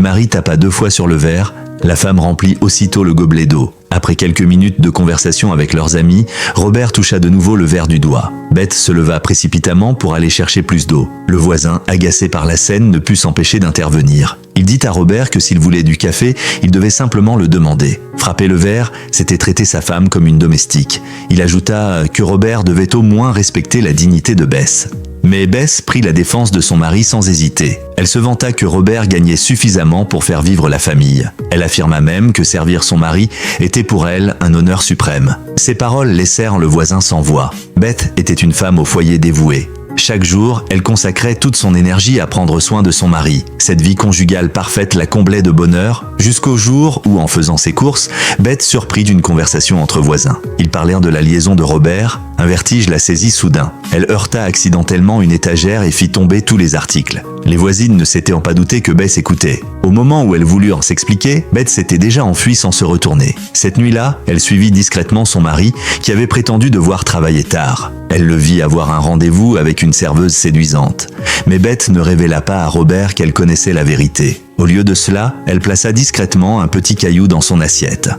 mari tapa 2 fois sur le verre, la femme remplit aussitôt le gobelet d'eau. Après quelques minutes de conversation avec leurs amis, Robert toucha de nouveau le verre du doigt. Beth se leva précipitamment pour aller chercher plus d'eau. Le voisin, agacé par la scène, ne put s'empêcher d'intervenir. Il dit à Robert que s'il voulait du café, il devait simplement le demander. Frapper le verre, c'était traiter sa femme comme une domestique. Il ajouta que Robert devait au moins respecter la dignité de Beth. Mais Beth prit la défense de son mari sans hésiter. Elle se vanta que Robert gagnait suffisamment pour faire vivre la famille. Elle affirma même que servir son mari était pour elle un honneur suprême. Ces paroles laissèrent le voisin sans voix. Beth était une femme au foyer dévouée. Chaque jour, elle consacrait toute son énergie à prendre soin de son mari. Cette vie conjugale parfaite la comblait de bonheur, jusqu'au jour où, en faisant ses courses, Beth surprit d'une conversation entre voisins. Ils parlèrent de la liaison de Robert. Un vertige la saisit soudain. Elle heurta accidentellement une étagère et fit tomber tous les articles. Les voisines ne s'étaient pas doutées que Beth écoutait. Au moment où elle voulut en s'expliquer, Beth s'était déjà enfuie sans se retourner. Cette nuit-là, elle suivit discrètement son mari, qui avait prétendu devoir travailler tard. Elle le vit avoir un rendez-vous avec une serveuse séduisante. Mais Beth ne révéla pas à Robert qu'elle connaissait la vérité. Au lieu de cela, elle plaça discrètement un petit caillou dans son assiette.